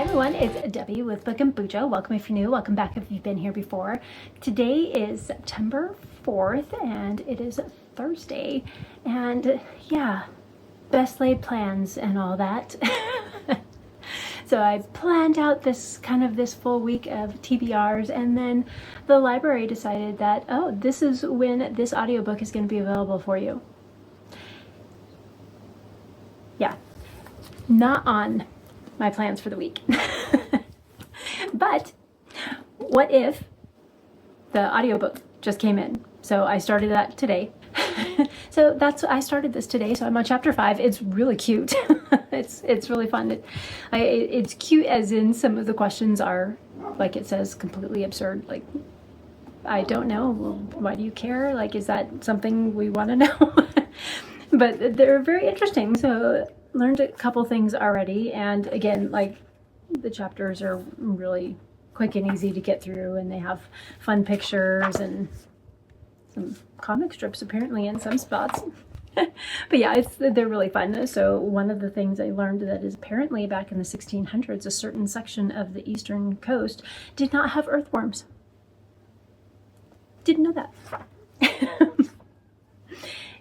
everyone, it's Debbie with Book and BuJo. Welcome if you're new, welcome back if you've been here before. Today is September 4th and it is Thursday, and yeah, best laid plans and all that. So I planned out this full week of TBRs, and then the library decided that, oh, this is when this audiobook is going to be available for you. Yeah, not on my plans for the week. But what if the audiobook just came in? So I started that today. So I started this today, so I'm on chapter 5. It's really cute. It's really fun. It's cute as in some of the questions are, like it says, completely absurd. Like, I don't know, well, why do you care? Like, is that something we want to know? But they're very interesting. So learned a couple things already, and again, like, the chapters are really quick and easy to get through, and they have fun pictures and some comic strips apparently in some spots. But yeah, they're really fun. So one of the things I learned that is apparently back in the 1600s, a certain section of the eastern coast did not have earthworms. Didn't know that.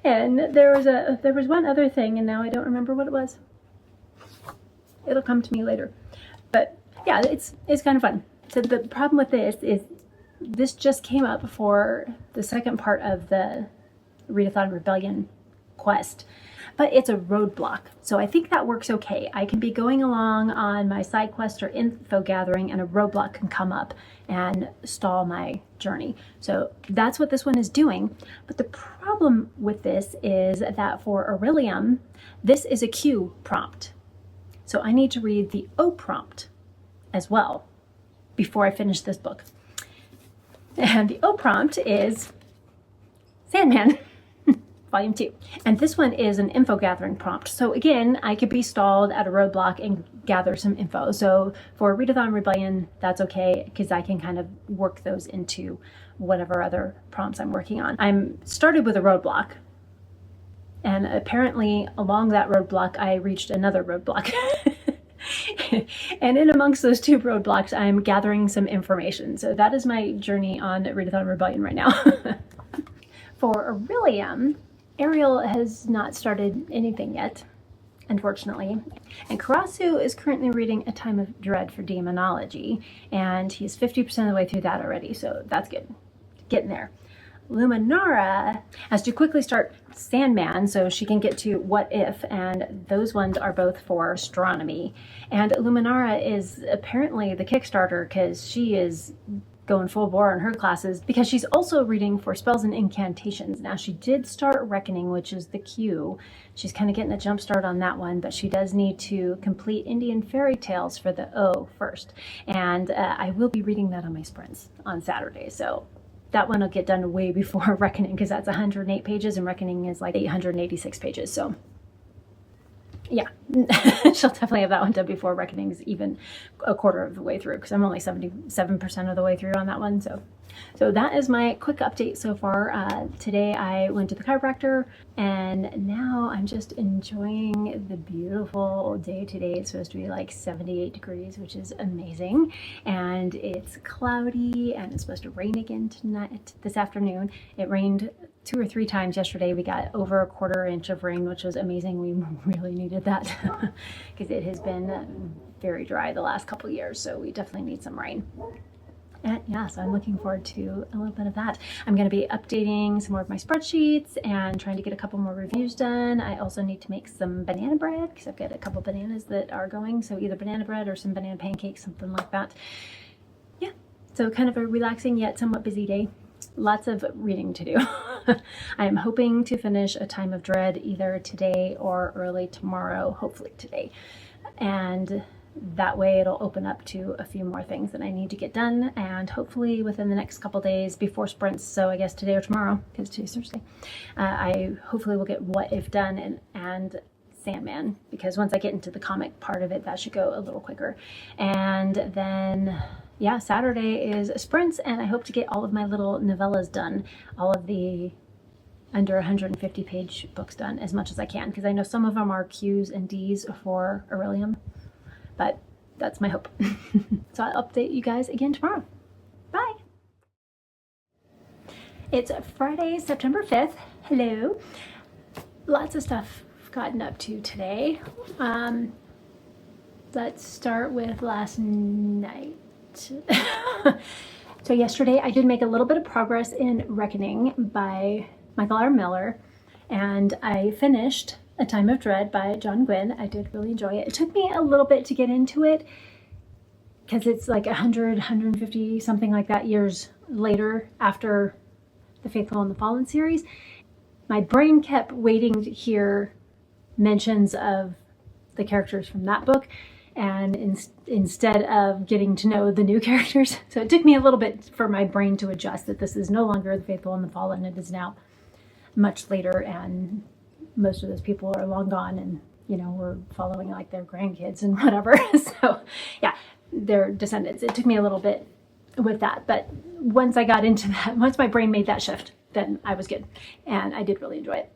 And there was one other thing, and now I don't remember what it was. It'll come to me later. But yeah, it's kind of fun. So the problem with this is this just came up for the second part of the Readathon Rebellion quest, but it's a roadblock. So I think that works okay. I can be going along on my side quest or info gathering, and a roadblock can come up and stall my journey. So that's what this one is doing. But the problem with this is that for Aurelium, this is a Q prompt. So I need to read the O prompt as well before I finish this book. And the O prompt is Sandman, Volume 2. And this one is an info gathering prompt. So again, I could be stalled at a roadblock and gather some info. So for Readathon Rebellion, that's okay, because I can kind of work those into whatever other prompts I'm working on. I'm started with a roadblock, and apparently along that roadblock, I reached another roadblock. And in amongst those two roadblocks, I'm gathering some information. So that is my journey on Readathon Rebellion right now. For Aurelium, Ariel has not started anything yet, unfortunately. And Karasu is currently reading A Time of Dread for Demonology, and he's 50% of the way through that already, so that's good. Getting there. Luminara has to quickly start Sandman so she can get to What If, and those ones are both for astronomy. And Luminara is apparently the Kickstarter because she is going full bore in her classes, because she's also reading for spells and incantations. Now, she did start Reckoning, which is the Q. She's kind of getting a jump start on that one, but she does need to complete Indian Fairy Tales for the O first. And I will be reading that on my sprints on Saturday, so that one will get done way before Reckoning, because that's 108 pages and Reckoning is like 886 pages. So yeah, she'll definitely have that one done before Reckoning's even a quarter of the way through, because I'm only 77% of the way through on that one. So that is my quick update so far. Today I went to the chiropractor, and now I'm just enjoying the beautiful day today. It's supposed to be like 78 degrees, which is amazing. And it's cloudy, and it's supposed to rain again this afternoon. It rained 2 or 3 times yesterday. We got over a quarter inch of rain, which was amazing. We really needed that because it has been very dry the last couple years. So we definitely need some rain. And yeah, so I'm looking forward to a little bit of that. I'm going to be updating some more of my spreadsheets and trying to get a couple more reviews done. I also need to make some banana bread because I've got a couple bananas that are going. So either banana bread or some banana pancakes, something like that. Yeah, so kind of a relaxing yet somewhat busy day. Lots of reading to do. I am hoping to finish A Time of Dread either today or early tomorrow, hopefully today. And that way it'll open up to a few more things that I need to get done, and hopefully within the next couple days before sprints, so I guess today or tomorrow, because today's Thursday, I hopefully will get What If done and Sandman, because once I get into the comic part of it, that should go a little quicker. And then yeah, Saturday is sprints, and I hope to get all of my little novellas done, all of the under 150 page books done as much as I can, because I know some of them are Q's and D's for Aurelium. But That's my hope. So I'll update you guys again tomorrow. Bye. It's Friday, September 5th. Hello. Lots of stuff I've gotten up to today. Let's start with last night. So yesterday I did make a little bit of progress in Reckoning by Michael R. Miller, and I finished A Time of Dread by John Gwynne. I did really enjoy it. It took me a little bit to get into it because it's like 100, 150, something like that years later after the Faithful and the Fallen series. My brain kept waiting to hear mentions of the characters from that book, and instead of getting to know the new characters. So it took me a little bit for my brain to adjust that this is no longer the Faithful and the Fallen. It is now much later, and most of those people are long gone, and you know, we're following like their grandkids and whatever. So yeah, their descendants. It took me a little bit with that, but once I got into that, once my brain made that shift, then I was good, and I did really enjoy it.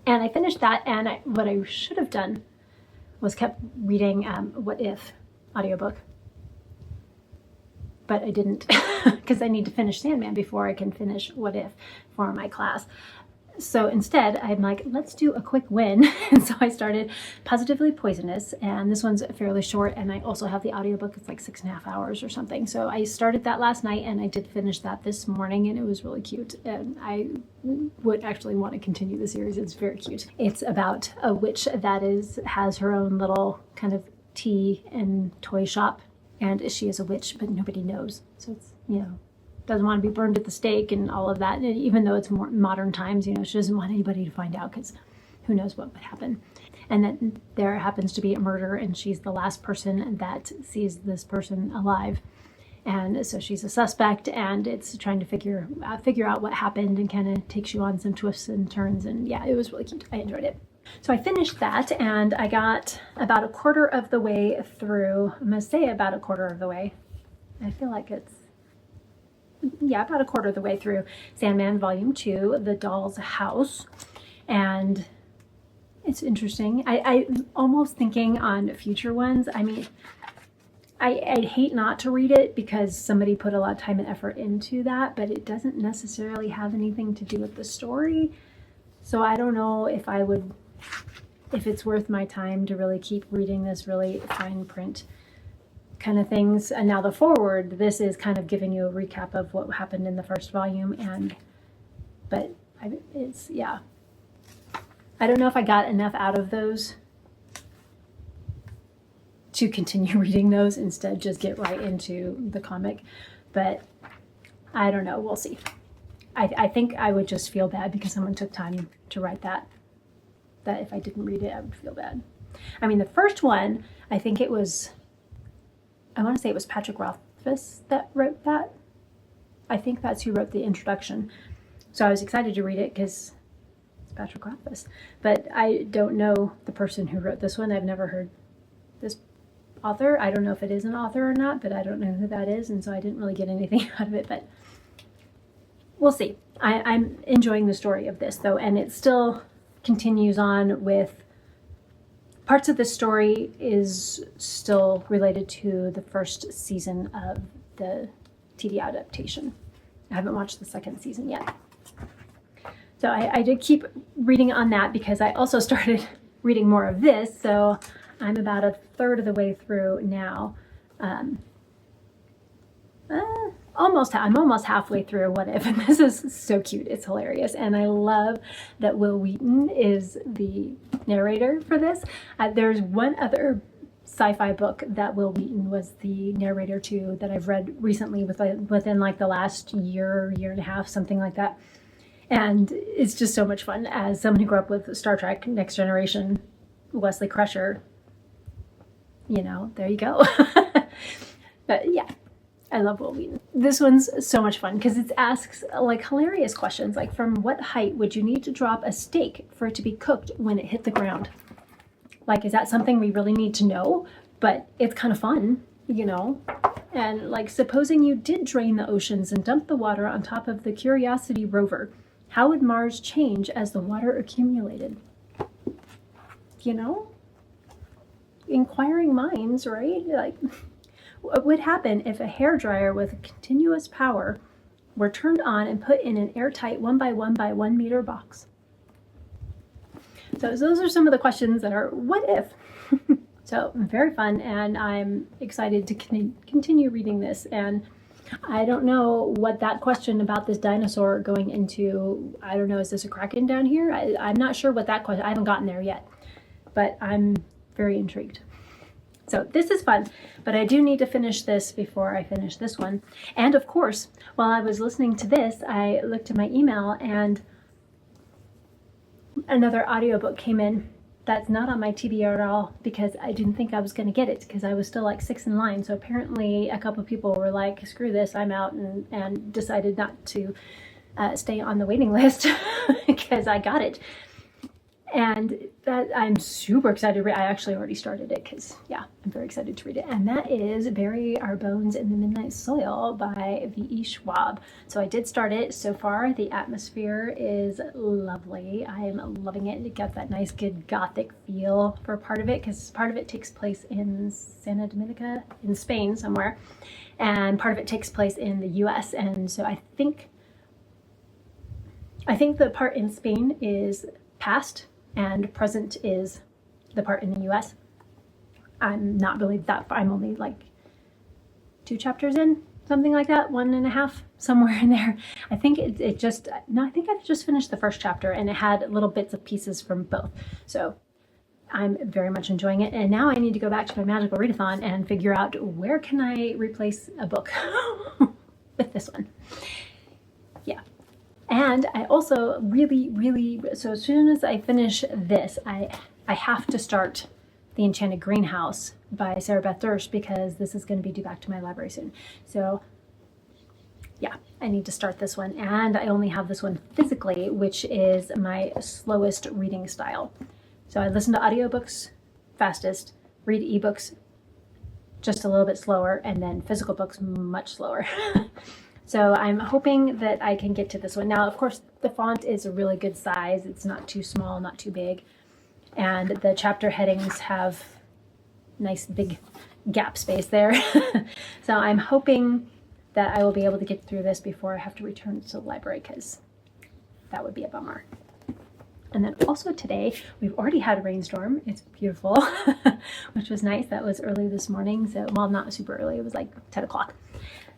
And I finished that, and what I should have done was kept reading What If audiobook, but I didn't because I need to finish Sandman before I can finish What If for my class. So instead, I'm like, let's do a quick win. And so I started Positively Poisonous, and this one's fairly short, and I also have the audiobook. It's like 6.5 hours or something. So I started that last night, and I did finish that this morning, and it was really cute. And I would actually want to continue the series. It's very cute. It's about a witch that has her own little kind of tea and toy shop, and she is a witch, but nobody knows. So it's, you know, doesn't want to be burned at the stake and all of that. And even though it's more modern times, you know, she doesn't want anybody to find out because who knows what would happen. And then there happens to be a murder, and she's the last person that sees this person alive. And so she's a suspect, and it's trying to figure out what happened, and kind of takes you on some twists and turns. And yeah, it was really cute. I enjoyed it. So I finished that, and I got about a quarter of the way through. I'm going to say about a quarter of the way. I feel like it's, yeah, about a quarter of the way through Sandman Volume 2, The Doll's House. And it's interesting. I'm almost thinking on future ones. I mean, I'd hate not to read it because somebody put a lot of time and effort into that, but it doesn't necessarily have anything to do with the story. So I don't know if it's worth my time to really keep reading this really fine print kind of things. And now the forward, this is kind of giving you a recap of what happened in the first volume, but it's, yeah, I don't know if I got enough out of those to continue reading those, instead just get right into the comic, but I don't know, we'll see. I think I would just feel bad because someone took time to write that if I didn't read it, I would feel bad. I mean, the first one, I think it was, I want to say it was Patrick Rothfuss that wrote that. I think that's who wrote the introduction. So I was excited to read it because it's Patrick Rothfuss. But I don't know the person who wrote this one. I've never heard this author. I don't know if it is an author or not, but I don't know who that is. And so I didn't really get anything out of it, but we'll see. I'm enjoying the story of this though, and it still continues on with parts of the story is still related to the first season of the TV adaptation. I haven't watched the second season yet. So I did keep reading on that because I also started reading more of this. So I'm about a third of the way through now. I'm almost halfway through What If, and this is so cute. It's hilarious, and I love that Will Wheaton is the narrator for this. There's one other sci-fi book that Will Wheaton was the narrator to that I've read recently within like the last year and a half, something like that. And it's just so much fun. As someone who grew up with Star Trek Next Generation, Wesley Crusher, you know, there you go. But yeah, I love Will Wheaton. This one's so much fun because it asks like hilarious questions, like from what height would you need to drop a steak for it to be cooked when it hit the ground? Like, is that something we really need to know? But it's kind of fun, you know? And like, supposing you did drain the oceans and dump the water on top of the Curiosity rover, how would Mars change as the water accumulated? You know? inquiring minds, right? Like, what would happen if a hairdryer with continuous power were turned on and put in an airtight 1 by 1 by 1 meter box? So those are some of the questions that are what if. So very fun, and I'm excited to continue reading this. And I don't know what that question about this dinosaur going into, I don't know, is this a kraken down here? I'm not sure what that question, I haven't gotten there yet, but I'm very intrigued. So this is fun, but I do need to finish this before I finish this one. And of course, while I was listening to this, I looked at my email and another audiobook came in that's not on my TBR at all, because I didn't think I was going to get it because I was still like 6 in line. So apparently a couple of people were like, screw this, I'm out, and decided not to stay on the waiting list because I got it. And that I'm super excited to read. I actually already started it because, yeah, I'm very excited to read it. And that is Bury Our Bones in the Midnight Soil by V.E. Schwab. So I did start it. So far, the atmosphere is lovely. I'm loving it. It got that nice, good gothic feel for part of it, because part of it takes place in Santa Dominica, in Spain somewhere. And part of it takes place in the U.S. And so I think the part in Spain is past, and present is the part in the US. I'm not really that far. I'm only like 2 chapters in, something like that, 1.5, somewhere in there. I think I think I've just finished the first chapter, and it had little bits of pieces from both. So I'm very much enjoying it. And now I need to go back to my magical readathon and figure out where can I replace a book with this one. Yeah. And I also really, so as soon as I finish this, I have to start The Enchanted Greenhouse by Sarah Beth Durst, because this is going to be due back to my library soon. So yeah, I need to start this one. And I only have this one physically, which is my slowest reading style. So I listen to audiobooks fastest, read ebooks just a little bit slower, and then physical books much slower. So I'm hoping that I can get to this one. Now, of course, the font is a really good size. It's not too small, not too big. And the chapter headings have nice big gap space there. So I'm hoping that I will be able to get through this before I have to return to the library, because that would be a bummer. And then also today, we've already had a rainstorm. It's beautiful, which was nice. That was early this morning. So, well, not super early. It was like 10 o'clock.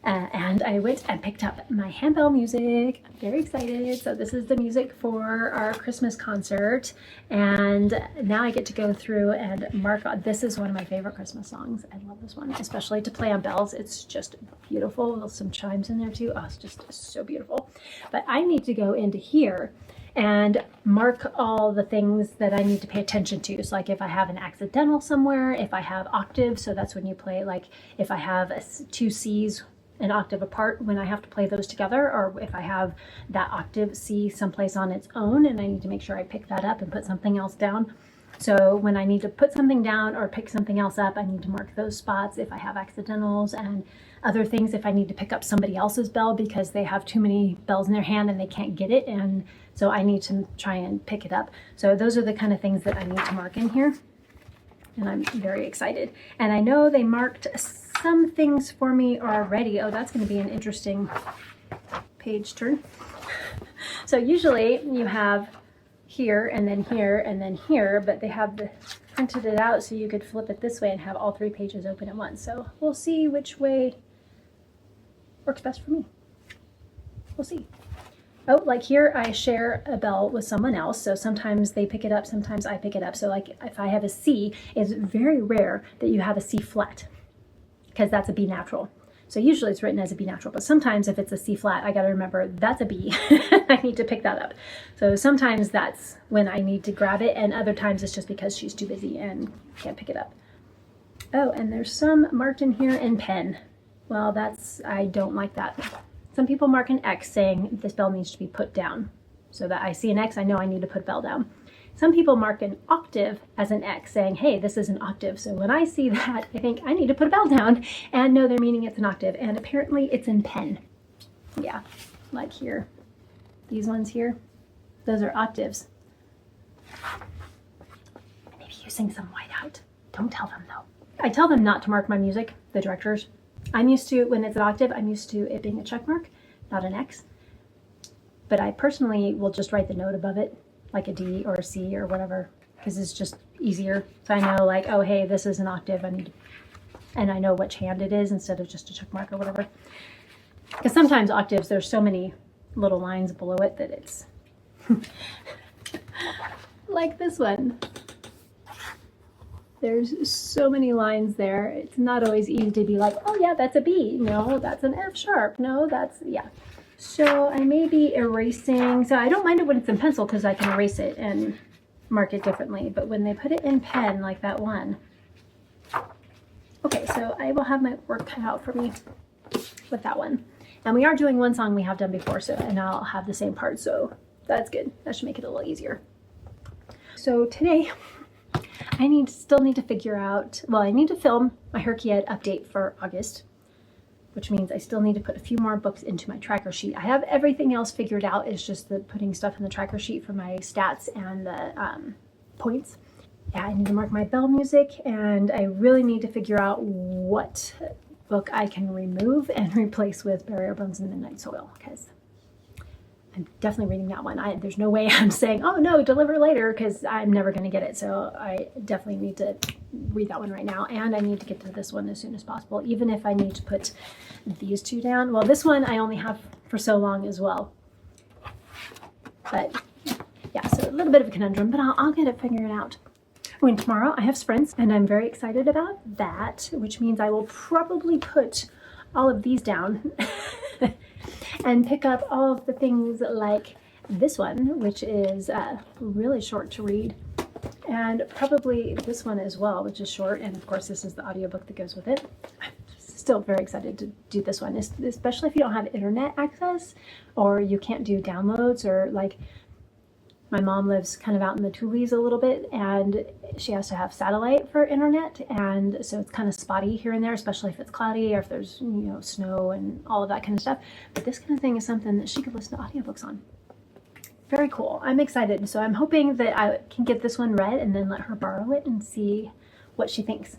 And I went and picked up my handbell music. I'm very excited. So this is the music for our Christmas concert. And now I get to go through and mark on. This is one of my favorite Christmas songs. I love this one, especially to play on bells. It's just beautiful. There's some chimes in there too. Oh, it's just so beautiful. But I need to go into here and mark all the things that I need to pay attention to. So like if I have an accidental somewhere, if I have octaves, so that's when you play, like if I have 2 C's an octave apart, when I have to play those together, or if I have that octave C someplace on its own and I need to make sure I pick that up and put something else down. So when I need to put something down or pick something else up, I need to mark those spots if I have accidentals, and other things if I need to pick up somebody else's bell because they have too many bells in their hand and they can't get it, and so I need to try and pick it up. So those are the kind of things that I need to mark in here, and I'm very excited. And I know they marked some things for me already. Oh, that's going to be an interesting page turn. So usually you have here and then here and then here, but they have printed it out so you could flip it this way and have all 3 pages open at once. So we'll see which way works best for me. We'll see. Oh, like here I share a bell with someone else, so sometimes they pick it up, sometimes I pick it up. So like if I have a C, it's very rare that you have a C flat, because that's a B natural. So usually it's written as a B natural, but sometimes if it's a C flat, I got to remember that's a B. I need to pick that up. So sometimes that's when I need to grab it, and other times it's just because she's too busy and can't pick it up. Oh, and there's some marked in here in pen. Well, I don't like that. Some people mark an X saying this bell needs to be put down. So that I see an X, I know I need to put bell down. Some people mark an octave as an X saying, hey, this is an octave. So when I see that, I think I need to put a bell down and know they're meaning it's an octave. And apparently it's in pen. Yeah, like here. These ones here, those are octaves. Maybe using some whiteout. Don't tell them though. I tell them not to mark my music, the directors. I'm used to, when it's an octave, I'm used to it being a check mark, not an X. But I personally will just write the note above it, like a D or a C or whatever, because it's just easier. So I know like, oh, hey, this is an octave. And I know which hand it is instead of just a check mark or whatever. Because sometimes octaves, there's so many little lines below it that it's like this one. There's so many lines there. It's not always easy to be like, oh yeah, that's a B. No, that's an F sharp. No, that's, yeah. So I may be erasing, so I don't mind it when it's in pencil because I can erase it and mark it differently. But when they put it in pen, like that one, okay, so I will have my work cut out for me with that one. And we are doing one song we have done before, so, and I'll have the same part, so that's good. That should make it a little easier. So today, I still need to figure out, well, I need to film my HRCYED update for August, which means I still need to put a few more books into my tracker sheet. I have everything else figured out. It's just the putting stuff in the tracker sheet for my stats and the points. Yeah, I need to mark my bell music, and I really need to figure out what book I can remove and replace with Burial Bones and Midnight Soil, because I'm definitely reading that one. There's no way I'm saying, oh no, deliver later, because I'm never going to get it. So I definitely need to read that one right now. And I need to get to this one as soon as possible, even if I need to put these two down. Well, this one I only have for so long as well. But yeah, so a little bit of a conundrum, but I'll get it figured out. When tomorrow I have sprints, and I'm very excited about that, which means I will probably put all of these down and pick up all of the things like this one, which is really short to read, and probably this one as well, which is short, and of course this is the audiobook that goes with it. I'm still very excited to do this one, especially if you don't have internet access or you can't do downloads, or like my mom lives kind of out in the Tules a little bit, and she has to have satellite for internet, and so it's kind of spotty here and there, especially if it's cloudy or if there's, you know, snow and all of that kind of stuff. But this kind of thing is something that she could listen to audiobooks on. Very cool. I'm excited. So I'm hoping that I can get this one read and then let her borrow it and see what she thinks,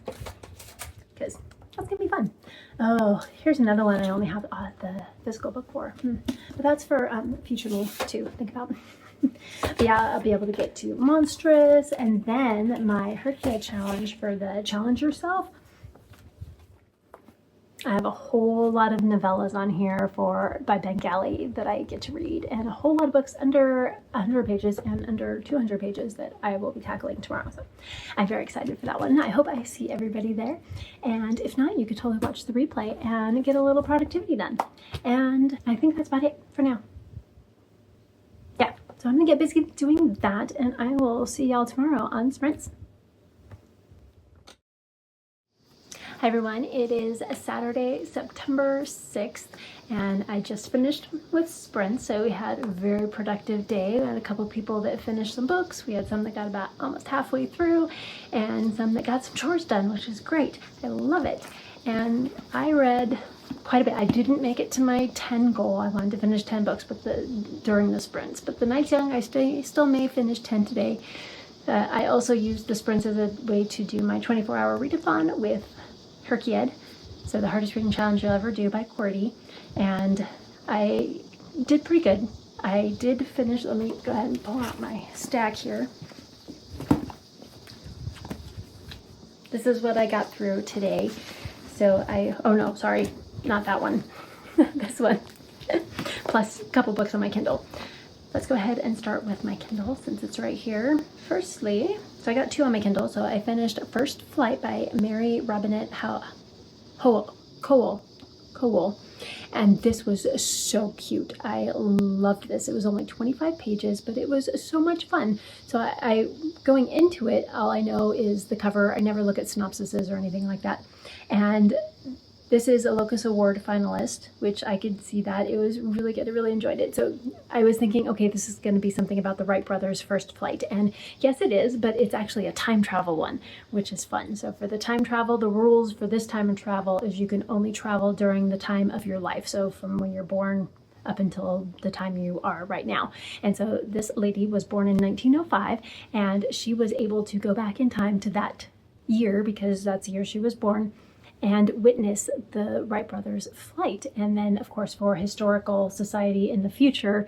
because that's gonna be fun. Oh, here's another one I only have the physical book for, but that's for future me to think about. But yeah, I'll be able to get to Monstrous, and then my HRCYED challenge for the Challenge Yourself. I have a whole lot of novellas on here by Bengali that I get to read, and a whole lot of books under 100 pages and under 200 pages that I will be tackling tomorrow. So I'm very excited for that one. I hope I see everybody there, and if not, you could totally watch the replay and get a little productivity done. And I think that's about it for now. Yeah, so I'm gonna get busy doing that, and I will see y'all tomorrow on Sprints. Hi everyone, it is Saturday, September 6th, and I just finished with Sprints, so we had a very productive day. We had a couple people that finished some books. We had some that got about almost halfway through, and some that got some chores done, which is great. I love it. And I read quite a bit. I didn't make it to my 10 goal. I wanted to finish 10 books during the sprints, but the night's young. I still may finish 10 today. I also used the sprints as a way to do my 24-hour readathon with HRCYED, so the hardest reading challenge you'll ever do by QWERTY, and I did pretty good. I did finish. Let me go ahead and pull out my stack here. This is what I got through today. So oh no, sorry, not that one. This one, plus a couple books on my Kindle. Let's go ahead and start with my Kindle since it's right here. Firstly, so I got two on my Kindle. So I finished First Flight by Mary Robinette Kowal. And this was so cute. I loved this. It was only 25 pages, but it was so much fun. So I going into it, all I know is the cover. I never look at synopsises or anything like that. And this is a Locus Award finalist, which I could see that. It was really good. I really enjoyed it. So I was thinking, okay, this is going to be something about the Wright brothers' first flight. And yes, it is, but it's actually a time travel one, which is fun. So for the time travel, the rules for this time of travel is you can only travel during the time of your life. So from when you're born up until the time you are right now. And so this lady was born in 1905, and she was able to go back in time to that year, because that's the year she was born, and witness the Wright brothers' flight. And then, of course, for Historical Society in the future,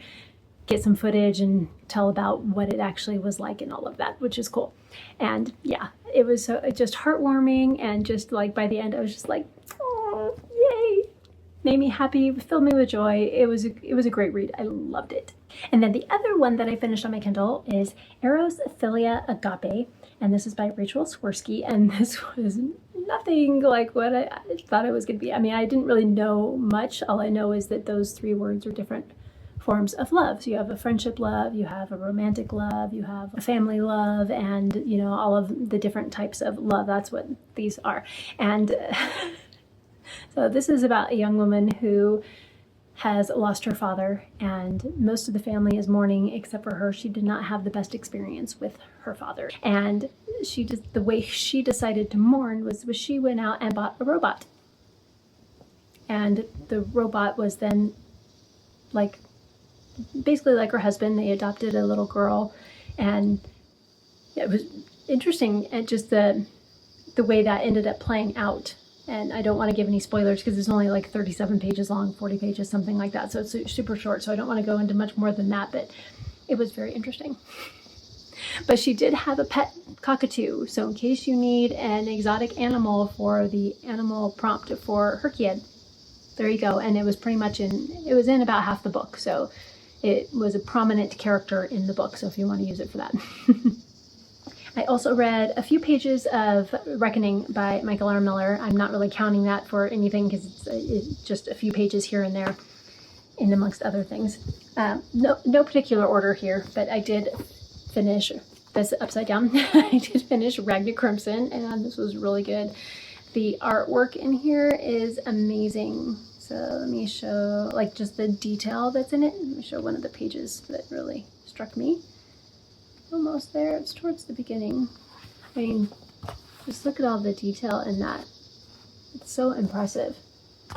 get some footage and tell about what it actually was like and all of that, which is cool. And yeah, it was so just heartwarming, and just like by the end I was just like, oh, yay, made me happy, filled me with joy. It was a great read. I loved it. And then the other one that I finished on my Kindle is Eros, Philia, Agape, and this is by Rachel Swirsky, and this was nothing like what I thought it was going to be. I mean, I didn't really know much. All I know is that those three words are different forms of love. So you have a friendship love, you have a romantic love, you have a family love, and you know, all of the different types of love. That's what these are. And so this is about a young woman who has lost her father, and most of the family is mourning except for her. She did not have the best experience with her father, and she just, the way she decided to mourn was she went out and bought a robot, and the robot was then like basically like her husband. They adopted a little girl, and it was interesting, and just the way that ended up playing out. And I don't want to give any spoilers because it's only like 37 pages long, 40 pages, something like that. So it's super short. So I don't want to go into much more than that, but it was very interesting. But she did have a pet cockatoo. So in case you need an exotic animal for the animal prompt for HRCYED, there you go. And it was pretty much it was in about half the book. So it was a prominent character in the book. So if you want to use it for that. I also read a few pages of Reckoning by Michael R. Miller. I'm not really counting that for anything because it's just a few pages here and there, in amongst other things. No particular order here, but I did finish this upside down. I did finish Ragna Crimson, and this was really good. The artwork in here is amazing. So let me show like just the detail that's in it. Let me show one of the pages that really struck me. Almost there, it's towards the beginning. I mean, just look at all the detail in that. It's so impressive.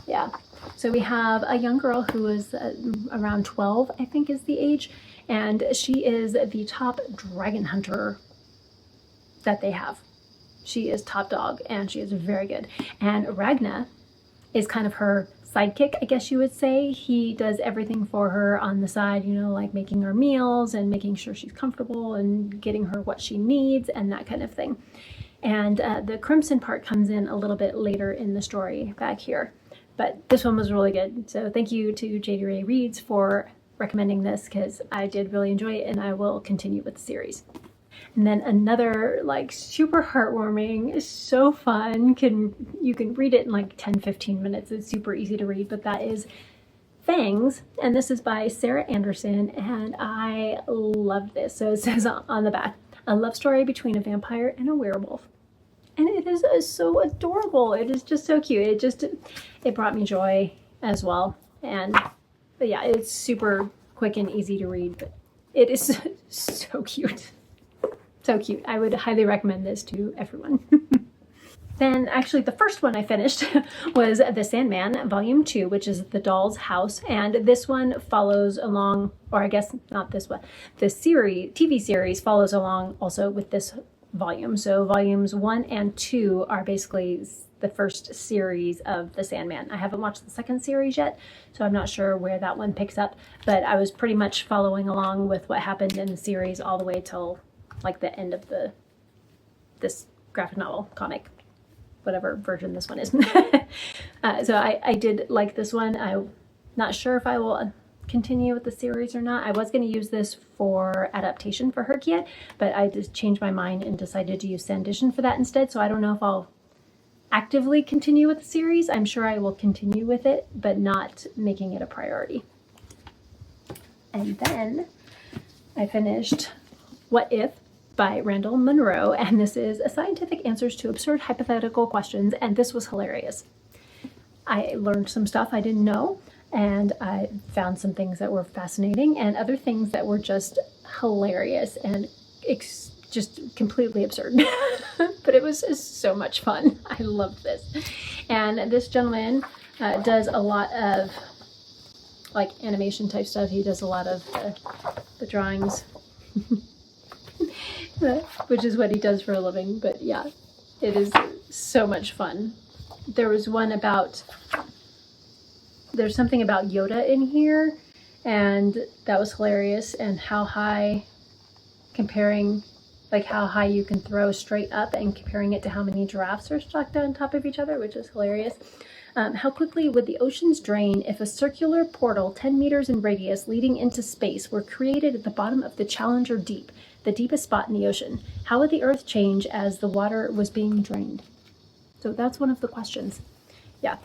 Yeah. So we have a young girl who is around 12, I think is the age, and she is the top dragon hunter that they have. She is top dog, and she is very good. And Ragna is kind of her sidekick, I guess you would say. He does everything for her on the side, you know, like making her meals and making sure she's comfortable and getting her what she needs and that kind of thing. And the Crimson part comes in a little bit later in the story back here. But this one was really good. So thank you to JD Ray Reads for recommending this, because I did really enjoy it, and I will continue with the series. And then another like super heartwarming, so fun, you can read it in like 10-15 minutes. It's super easy to read, but that is Fangs, and this is by Sarah Anderson, and I love this. So it says on the back, a love story between a vampire and a werewolf. And it is so adorable. It is just so cute. It brought me joy as well. But yeah, it's super quick and easy to read, but it is so cute. So cute. I would highly recommend this to everyone. Then actually the first one I finished was The Sandman Volume 2, which is The Doll's House. And this one follows along, or I guess not this one, the TV series follows along also with this volume. So volumes 1 and 2 are basically the first series of The Sandman. I haven't watched the second series yet, so I'm not sure where that one picks up, but I was pretty much following along with what happened in the series all the way till like the end of this graphic novel comic, whatever version this one is. So I did like this one. I'm not sure if I will continue with the series or not. I was going to use this for adaptation for HRCYED, but I just changed my mind and decided to use Sandition for that instead. So I don't know if I'll actively continue with the series. I'm sure I will continue with it, but not making it a priority. And then I finished What If by Randall Munroe, and this is a scientific answers to absurd hypothetical questions, and this was hilarious. I learned some stuff I didn't know, and I found some things that were fascinating and other things that were just hilarious and just completely absurd. But it was so much fun. I loved this. And this gentleman does a lot of like animation type stuff. He does a lot of the drawings. Which is what he does for a living, but yeah, It is so much fun. There was one about, there's something about Yoda in here, and that was hilarious, and how high, comparing like how high you can throw straight up and comparing it to how many giraffes are stacked on top of each other, which is hilarious. How quickly would the oceans drain if a circular portal 10 meters in radius leading into space were created at the bottom of the Challenger Deep, the deepest spot in the ocean? How would the Earth change as the water was being drained? So that's one of the questions. Yeah,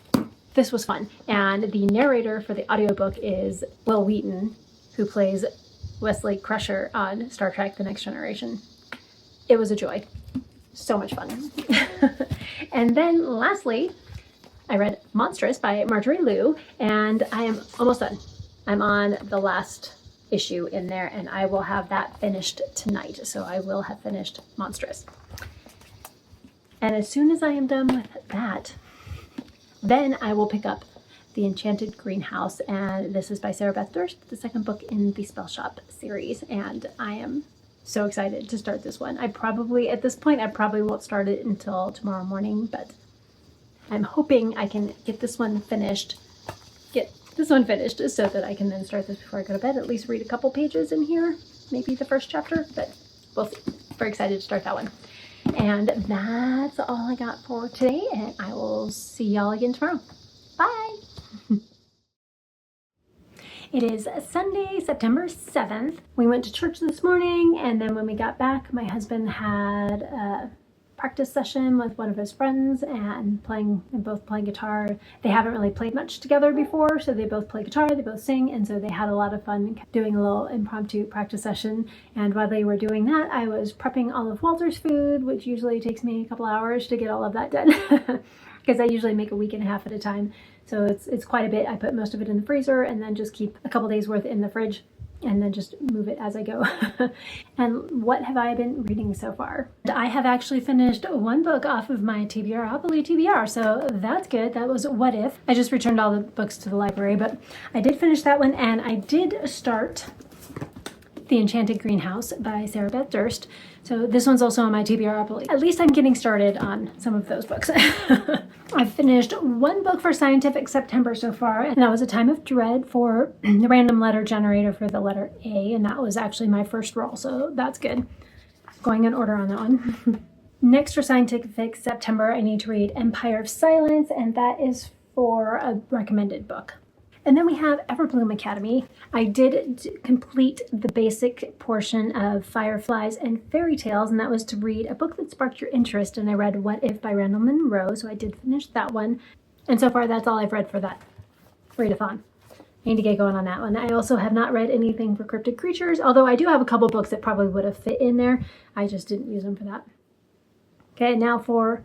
this was fun. And the narrator for the audiobook is Will Wheaton, who plays Wesley Crusher on Star Trek The Next Generation. It was a joy. So much fun. And then lastly, I read Monstrous by Marjorie Liu, and I am almost done. I'm on the last issue in there, and I will have that finished tonight. So I will have finished Monstrous. And as soon as I am done with that, then I will pick up The Enchanted Greenhouse, and this is by Sarah Beth Durst, the second book in the Spell Shop series, and I am so excited to start this one. At this point, I probably won't start it until tomorrow morning, but I'm hoping I can get this one finished so that I can then start this before I go to bed, at least read a couple pages in here, maybe the first chapter, but we'll see. Very excited to start that one. And that's all I got for today, and I will see y'all again tomorrow. Bye! It is Sunday, September 7th. We went to church this morning, and then when we got back, my husband had a practice session with one of his friends and both playing guitar. They haven't really played much together before, so they both play guitar, they both sing, and so they had a lot of fun doing a little impromptu practice session. And while they were doing that, I was prepping all of Walter's food, which usually takes me a couple hours to get all of that done, because I usually make a week and a half at a time. So it's quite a bit. I put most of it in the freezer and then just keep a couple days worth in the fridge and then just move it as I go. And what have I been reading so far? I have actually finished one book off of my TBR, so that's good. That was What If. I just returned all the books to the library, but I did finish that one, and I did start The Enchanted Greenhouse by Sarah Beth Durst. So this one's also on my TBR. At least I'm getting started on some of those books. I've finished one book for Scientific September so far, and that was A Time of Dread for the random letter generator for the letter A, and that was actually my first roll, so that's good. Going in order on that one. Next for Scientific September, I need to read Empire of Silence, and that is for a recommended book. And then we have Everbloom Academy. I did complete the basic portion of Fireflies and Fairy Tales, and that was to read a book that sparked your interest, and I read What If by Randall Munroe, so I did finish that one. And so far, that's all I've read for that readathon. I need to get going on that one. I also have not read anything for Cryptid Creatures, although I do have a couple books that probably would have fit in there. I just didn't use them for that. Okay, now for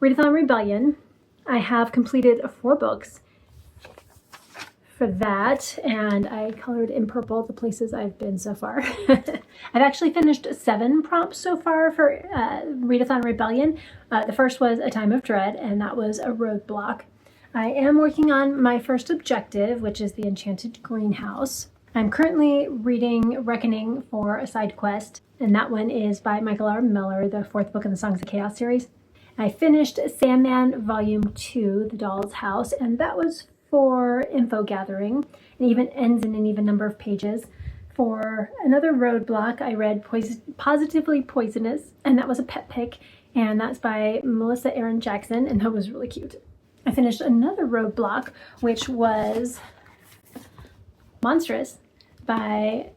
Readathon Rebellion. I have completed 4 books for that, and I colored in purple the places I've been so far. I've actually finished 7 prompts so far for Readathon Rebellion. The first was A Time of Dread, and that was a roadblock. I am working on my first objective, which is The Enchanted Greenhouse. I'm currently reading Reckoning for a side quest, and that one is by Michael R. Miller, the 4th book in the Songs of Chaos series. I finished Sandman Volume 2, The Doll's House, and that was for info gathering. It even ends in an even number of pages. For another roadblock, I read Positively Poisonous, and that was a pet pick, and that's by Melissa Erin Jackson, and that was really cute. I finished another roadblock, which was Monstrous by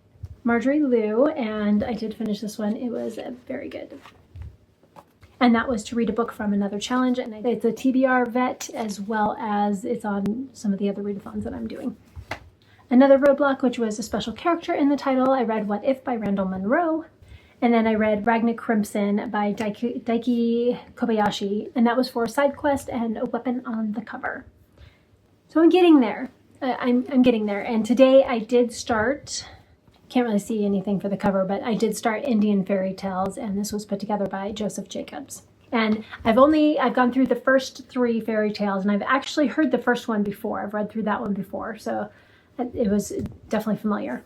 Marjorie Liu, and I did finish this one. It was very good. And that was to read a book from another challenge, and it's a TBR vet, as well as it's on some of the other readathons that I'm doing. Another roadblock, which was a special character in the title, I read What If by Randall Munroe, and then I read Ragna Crimson by Daiki Kobayashi, and that was for a side quest and a weapon on the cover. So I'm getting there. I'm getting there, and today I did start. Can't really see anything for the cover, but I did start Indian Fairy Tales, and this was put together by Joseph Jacobs. And I've gone through the first 3 fairy tales, and I've actually heard the first one before. I've read through that one before, so it was definitely familiar.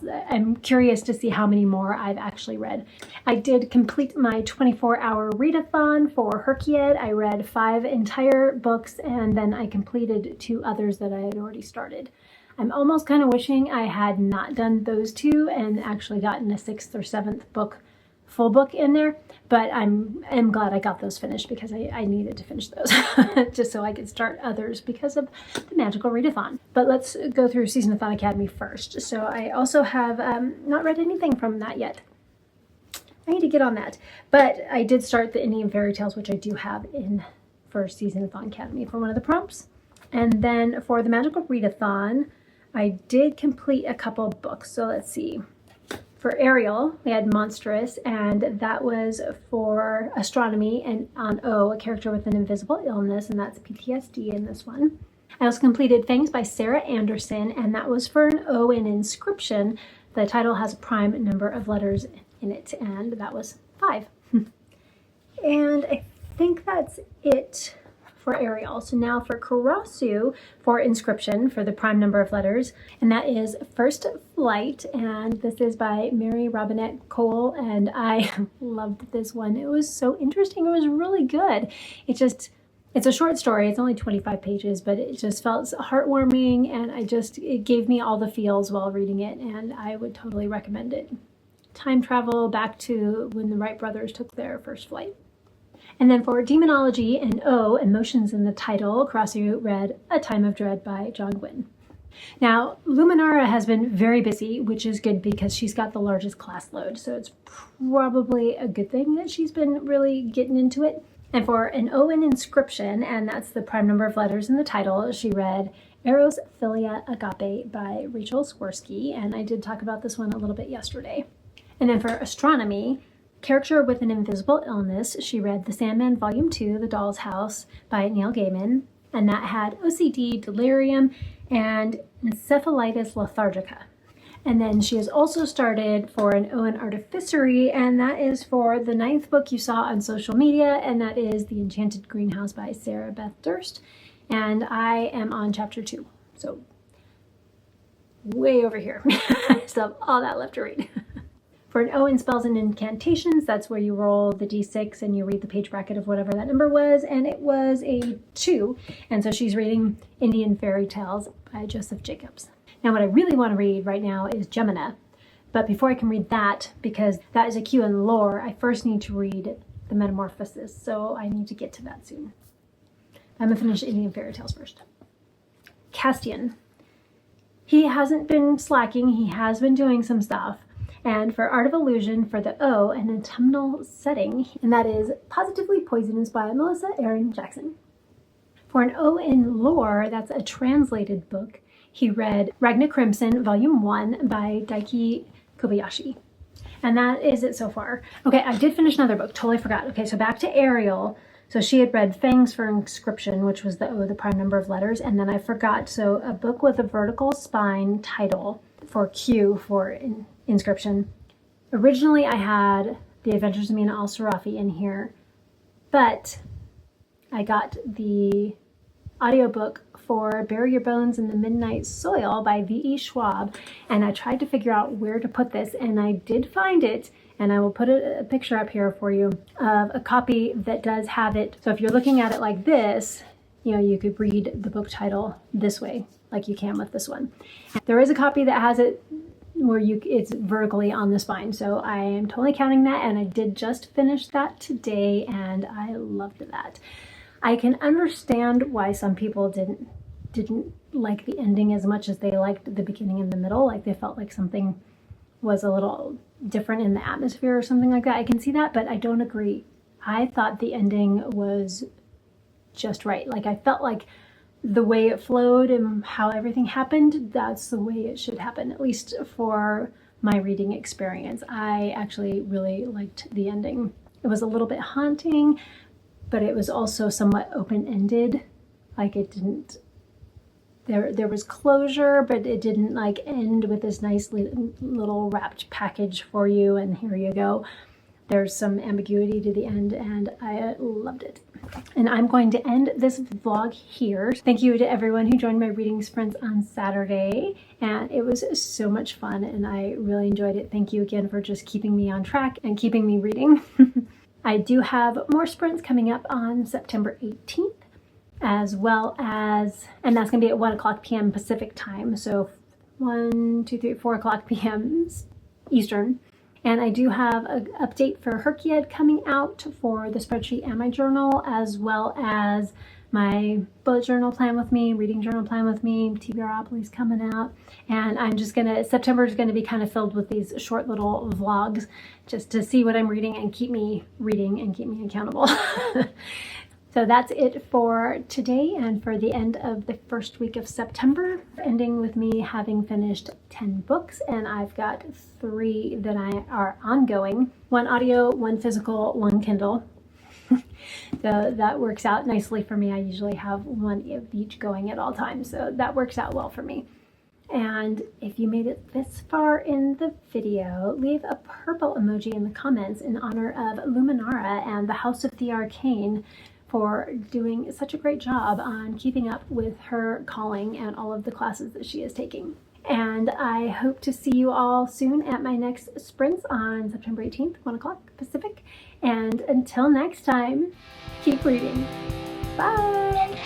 I'm curious to see how many more I've actually read. I did complete my 24-hour readathon for HRCYED. I read 5 entire books, and then I completed 2 others that I had already started. I'm almost kind of wishing I had not done those 2 and actually gotten a 6th or 7th book, full book in there, but I'm glad I got those finished because I needed to finish those just so I could start others because of the magical readathon. But let's go through SeasonAthon Academy first. So I also have not read anything from that yet. I need to get on that, but I did start the Indian Fairy Tales, which I do have in for SeasonAthon Academy for one of the prompts. And then for the magical readathon, I did complete a couple books. So let's see. For Ariel, we had Monstrous, and that was for astronomy, and on O, a character with an invisible illness, and that's PTSD in this one. I also completed Fangs by Sarah Anderson, and that was for an O in Inscription. The title has a prime number of letters in it, and that was 5. And I think that's it for Ariel. So now for Karasu for Inscription for the prime number of letters, and that is First Flight, and this is by Mary Robinette Cole, and I loved this one. It was so interesting. It was really good. It's a short story. It's only 25 pages, but it just felt heartwarming, and it gave me all the feels while reading it, and I would totally recommend it. Time travel back to when the Wright brothers took their first flight. And then for Demonology and O, Emotions in the title, Karasu read A Time of Dread by John Gwynne. Now, Luminara has been very busy, which is good because she's got the largest class load, so it's probably a good thing that she's been really getting into it. And for an O in Inscription, and that's the prime number of letters in the title, she read Eros Philia Agape by Rachel Swirsky, and I did talk about this one a little bit yesterday. And then for Astronomy, Character with an Invisible Illness, she read The Sandman Volume 2, The Doll's House by Neil Gaiman, and that had OCD, delirium, and encephalitis lethargica. And then she has also started for an O in Artificery, and that is for the 9th book you saw on social media, and that is The Enchanted Greenhouse by Sarah Beth Durst, and I am on chapter 2, so way over here. I still have all that left to read. For an O in Spells and Incantations, that's where you roll the d6 and you read the page bracket of whatever that number was, and it was a 2. And so she's reading Indian Fairy Tales by Joseph Jacobs. Now what I really want to read right now is Gemina, but before I can read that, because that is a Q in lore, I first need to read the Metamorphosis, so I need to get to that soon. I'm going to finish Indian Fairy Tales first. Castian. He hasn't been slacking, he has been doing some stuff. And for Art of Illusion, for the O, an autumnal setting, and that is Positively Poisonous by Melissa Erin Jackson. For an O in lore, that's a translated book, he read Ragna Crimson, Volume 1 by Daiki Kobayashi. And that is it so far. Okay, I did finish another book, totally forgot. Okay, so back to Ariel. So she had read Fangs for Inscription, which was the O, the prime number of letters, and then I forgot. So a book with a vertical spine title for Q for Inscription. Originally I had The Adventures of Mina al-Sarafi in here, but I got the audiobook for Bury Your Bones in the Midnight Soil by V.E. Schwab, and I tried to figure out where to put this, and I did find it, and I will put a picture up here for you of a copy that does have it. So if you're looking at it like this, you could read the book title this way, like you can with this one. There is a copy that has it where it's vertically on the spine, so I am totally counting that, and I did just finish that today, and I loved that. I can understand why some people didn't like the ending as much as they liked the beginning and the middle, like they felt like something was a little different in the atmosphere or something like that. I can see that, but I don't agree. I thought the ending was just right. Like I felt like the way it flowed and how everything happened, that's the way it should happen, at least for my reading experience. I actually really liked the ending. It was a little bit haunting, but it was also somewhat open-ended. Like it didn't, there was closure, but it didn't like end with this nice little wrapped package for you and here you go. There's some ambiguity to the end, and I loved it. And I'm going to end this vlog here. Thank you to everyone who joined my reading sprints on Saturday. And it was so much fun and I really enjoyed it. Thank you again for just keeping me on track and keeping me reading. I do have more sprints coming up on September 18th, as well as, and that's going to be at 1 o'clock p.m. Pacific time. So 4 o'clock p.m. Eastern. And I do have an update for HRCYED coming out for the spreadsheet and my journal, as well as my bullet journal plan with me, reading journal plan with me, TBRopoly's coming out. And I'm just September is gonna be kind of filled with these short little vlogs just to see what I'm reading and keep me reading and keep me accountable. So that's it for today and for the end of the first week of September, ending with me having finished 10 books, and I've got 3 that are ongoing. 1 audio, 1 physical, 1 Kindle. So that works out nicely for me. I usually have 1 of each going at all times, so that works out well for me. And if you made it this far in the video, leave a purple emoji in the comments in honor of Luminara and the House of the Arcane for doing such a great job on keeping up with her calling and all of the classes that she is taking. And I hope to see you all soon at my next sprints on September 18th, 1 o'clock Pacific. And until next time, keep reading. Bye!